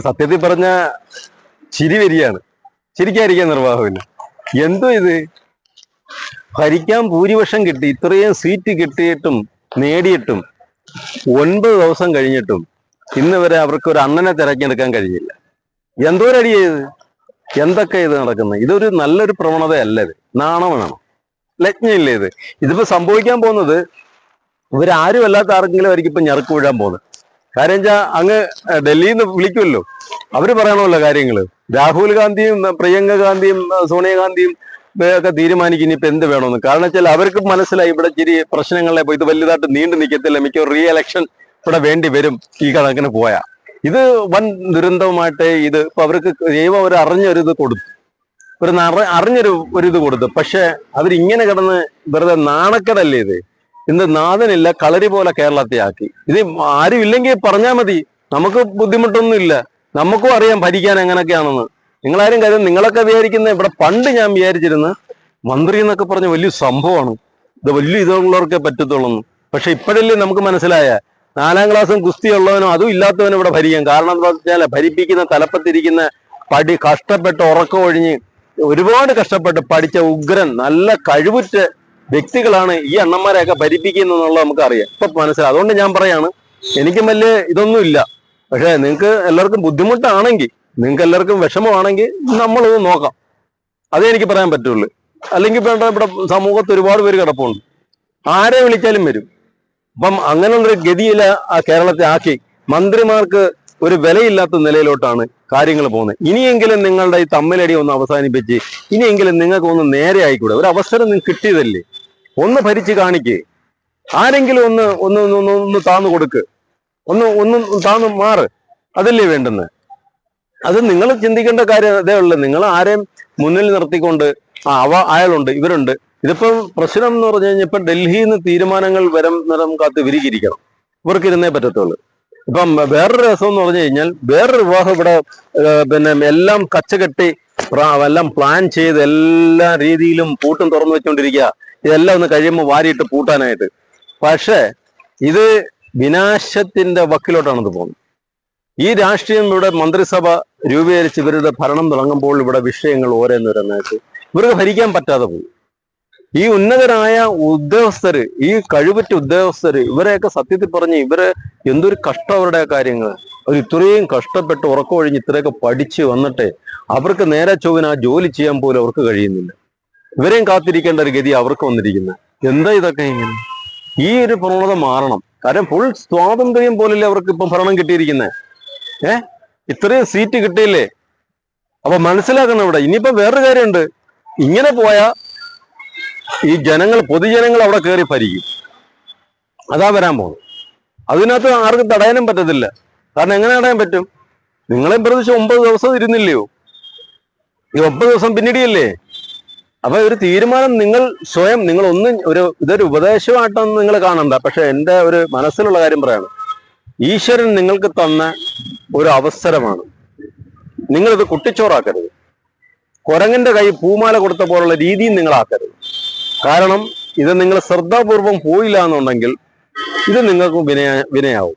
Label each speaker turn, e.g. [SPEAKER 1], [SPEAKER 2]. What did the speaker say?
[SPEAKER 1] സത്യത്തിൽ പറഞ്ഞ ചിരി വരികയാണ്. ചിരിക്കാതിരിക്കാൻ നിർവാഹമില്ല. എന്തോ ഇത്, ഭരിക്കാൻ ഭൂരിപക്ഷം കിട്ടി, ഇത്രയും സീറ്റ് കിട്ടിയിട്ടും നേടിയിട്ടും 9 ദിവസം കഴിഞ്ഞിട്ടും ഇന്ന് വരെ അവർക്ക് ഒരു അണ്ണനെ തിരഞ്ഞെടുക്കാൻ കഴിഞ്ഞില്ല. എന്തോരടി ചെയ്ത്, എന്തൊക്കെ ഇത് നടക്കുന്നത്? ഇതൊരു നല്ലൊരു പ്രവണതയല്ല. ഇത് നാണമാണ്, ലജ്ഞയില്ലേ ഇത്? ഇതിപ്പോ സംഭവിക്കാൻ പോകുന്നത് ഇവരാരും അല്ലാത്ത ആർക്കെങ്കിലും ആയിരിക്കും ഇപ്പൊ ഞെറുക്ക് വീഴാൻ പോകുന്നത്. കാര്യം വെച്ചാൽ അങ്ങ് ഡൽഹിയിൽ നിന്ന് വിളിക്കുമല്ലോ, അവര് പറയണമല്ലോ കാര്യങ്ങള്. രാഹുൽ ഗാന്ധിയും പ്രിയങ്ക ഗാന്ധിയും സോണിയാഗാന്ധിയും ഒക്കെ തീരുമാനിക്കും ഇനിയിപ്പോ എന്ത് വേണമെന്ന്. കാരണം വെച്ചാൽ അവർക്ക് മനസ്സിലായി ഇവിടെ ഇച്ചിരി പ്രശ്നങ്ങളെ ഇത് വലുതായിട്ട് നീണ്ടു നിൽക്കത്തില്ല, മിക്ക റീ എലക്ഷൻ ഇവിടെ വേണ്ടി വരും ഈ കണക്കിന് പോയാ. ഇത് വൻ ദുരന്തമായിട്ട് ഇത് ഇപ്പൊ അവർക്ക് ദൈവം ഒരു അറിഞ്ഞൊരിത് കൊടുത്തു, അറിഞ്ഞൊരു കൊടുത്തു. പക്ഷെ അവരിങ്ങനെ കിടന്ന് വെറുതെ നാണക്കേടല്ലേ ഇത്? ഇന്ന് നാഥനില്ല, കളരി പോലെ കേരളത്തെ ആക്കി. ഇത് ആരും ഇല്ലെങ്കിൽ പറഞ്ഞാൽ മതി, നമുക്ക് ബുദ്ധിമുട്ടൊന്നും ഇല്ല, നമുക്കും അറിയാം ഭരിക്കാൻ എങ്ങനെയൊക്കെയാണെന്ന്. നിങ്ങളാരും കാര്യം നിങ്ങളൊക്കെ വിചാരിക്കുന്ന ഇവിടെ പണ്ട് ഞാൻ വിചാരിച്ചിരുന്നു മന്ത്രി എന്നൊക്കെ പറഞ്ഞ വലിയ സംഭവമാണ്, ഇത് വലിയ ഇതുള്ളവർക്കേ പറ്റത്തുള്ളൂ. പക്ഷെ ഇപ്പോഴല്ലേ നമുക്ക് മനസ്സിലായ 4ാം ക്ലാസ്സും ഗുസ്തി ഉള്ളവനും അതും ഇല്ലാത്തവനും ഇവിടെ ഭരിക്കാം. കാരണം എന്താ വെച്ചാൽ ഭരിപ്പിക്കുന്ന തലപ്പത്തിരിക്കുന്ന കഷ്ടപ്പെട്ട് ഉറക്കം ഒഴിഞ്ഞ് ഒരുപാട് കഷ്ടപ്പെട്ട് പഠിച്ച ഉഗ്രൻ നല്ല കഴിവുറ്റ വ്യക്തികളാണ് ഈ അണ്ണന്മാരെയൊക്കെ ഭരിപ്പിക്കുന്നുള്ളത് നമുക്കറിയാം, ഇപ്പൊ മനസ്സിലാവും. അതുകൊണ്ട് ഞാൻ പറയാണ്, എനിക്കും വലിയ ഇതൊന്നും ഇല്ല. പക്ഷെ നിങ്ങൾക്ക് എല്ലാവർക്കും ബുദ്ധിമുട്ടാണെങ്കിൽ, നിങ്ങൾക്ക് എല്ലാവർക്കും വിഷമമാണെങ്കിൽ നമ്മളത് നോക്കാം, അതേ എനിക്ക് പറയാൻ പറ്റുള്ളൂ. അല്ലെങ്കിൽ ഇവിടെ സമൂഹത്ത് ഒരുപാട് പേര് കിടപ്പുണ്ട്, ആരെ വിളിച്ചാലും വരും. അപ്പം അങ്ങനെയുള്ളൊരു ഗതിയില കേരളത്തെ ആക്കി മന്ത്രിമാർക്ക് ഒരു വിലയില്ലാത്ത നിലയിലോട്ടാണ് കാര്യങ്ങൾ പോകുന്നത്. ഇനിയെങ്കിലും നിങ്ങളുടെ ഈ തമ്മിലടി ഒന്ന് അവസാനിപ്പിച്ച് ഇനിയെങ്കിലും നിങ്ങൾക്ക് ഒന്ന് നേരെ ആയിക്കൂടെ? ഒരു അവസരം നിങ്ങൾക്ക് കിട്ടിയതല്ലേ, ഒന്ന് ഭരിച്ച് കാണിക്ക്. ആരെങ്കിലും ഒന്ന് താന്നു കൊടുക്ക്, ഒന്ന് താന്നു മാറ്, അതല്ലേ വേണ്ടുന്നത്? അത് നിങ്ങൾ ചിന്തിക്കേണ്ട കാര്യം അതേ ഉള്ളു. നിങ്ങൾ ആരെയും മുന്നിൽ നിർത്തിക്കൊണ്ട് അയാളുണ്ട് ഇവരുണ്ട്. ഇതിപ്പം പ്രശ്നം എന്ന് പറഞ്ഞു കഴിഞ്ഞാൽ ഇപ്പം ഡൽഹിയിൽ നിന്ന് തീരുമാനങ്ങൾ നിറം കാത്ത് വിരികിരിക്കണം, ഇവർക്ക് ഇരുന്നേ പറ്റത്തുള്ളൂ. ഇപ്പം വേറൊരു രസം എന്ന് പറഞ്ഞു കഴിഞ്ഞാൽ വേറൊരു വിവാഹം ഇവിടെ എല്ലാം കച്ചകെട്ടി എല്ലാം പ്ലാൻ ചെയ്ത് എല്ലാ രീതിയിലും പൂട്ടും തുറന്നു വെച്ചുകൊണ്ടിരിക്കുക. ഇതെല്ലാം ഒന്ന് കഴിയുമ്പോൾ വാരിയിട്ട് പൂട്ടാനായിട്ട്. പക്ഷേ ഇത് വിനാശത്തിന്റെ വക്കിലോട്ടാണ് പോകുന്നത്. ഈ രാഷ്ട്രീയം ഇവിടെ മന്ത്രിസഭ രൂപീകരിച്ച് ഇവരുടെ ഭരണം തുടങ്ങുമ്പോൾ ഇവിടെ വിഷയങ്ങൾ ഓരോന്നോരോന്നായിട്ട് ഇവർക്ക് ഭരിക്കാൻ പറ്റാതെ പോകും. ഈ ഉന്നതരായ ഉദ്യോഗസ്ഥര്, ഈ കഴിവുറ്റ ഉദ്യോഗസ്ഥര്, ഇവരെയൊക്കെ സത്യത്തിൽ പറഞ്ഞ് ഇവരെ എന്തൊരു കഷ്ടം അവരുടെ കാര്യങ്ങൾ. അവർ ഇത്രയും കഷ്ടപ്പെട്ട് ഉറക്കമൊഴിഞ്ഞ് ഇത്രയൊക്കെ പഠിച്ച് വന്നിട്ട് അവർക്ക് നേരെ ചൊവ്വിന് ആ ജോലി ചെയ്യാൻ പോലും അവർക്ക് കഴിയുന്നില്ല. ഇവരെയും കാത്തിരിക്കേണ്ട ഒരു ഗതി അവർക്ക് വന്നിരിക്കുന്നത്. എന്താ ഇതൊക്കെ ഇങ്ങനെ? ഈ ഒരു പ്രവണത മാറണം. കാരണം ഫുൾ സ്വാതന്ത്ര്യം പോലല്ലേ അവർക്ക് ഇപ്പം ഭരണം കിട്ടിയിരിക്കുന്നത്. ഇത്രയും സീറ്റ് കിട്ടിയില്ലേ? അപ്പൊ മനസ്സിലാക്കണം ഇവിടെ. ഇനിയിപ്പോ വേറൊരു കാര്യമുണ്ട്, ഇങ്ങനെ പോയാൽ ഈ പൊതുജനങ്ങൾ അവിടെ കയറി ഭരിക്കും. അതാ വരാൻ പോകുന്നത്. അതിനകത്ത് ആർക്കും തടയാനും പറ്റത്തില്ല. കാരണം എങ്ങനെ തടയാൻ പറ്റും? നിങ്ങളെ പ്രതീക്ഷിച്ച് 9 ദിവസം ഇരുന്നില്ലയോ? ഈ 9 ദിവസം പിന്നിടിയല്ലേ? അപ്പൊ ഒരു തീരുമാനം നിങ്ങൾ സ്വയം ഇതൊരു ഉപദേശമായിട്ടൊന്നും നിങ്ങൾ കാണണ്ട. പക്ഷെ എൻ്റെ ഒരു മനസ്സിലുള്ള കാര്യം പറയാണ്, ഈശ്വരൻ നിങ്ങൾക്ക് തന്ന ഒരു അവസരമാണ്. നിങ്ങളിത് കുട്ടിച്ചോറാക്കരുത്. കുരങ്ങന്റെ കൈ പൂമാല കൊടുത്ത പോലുള്ള രീതിയും നിങ്ങളാക്കരുത്. കാരണം ഇത് നിങ്ങൾ ശ്രദ്ധാപൂർവം പോയില്ല എന്നുണ്ടെങ്കിൽ ഇത് നിങ്ങൾക്ക് വിനയാവും.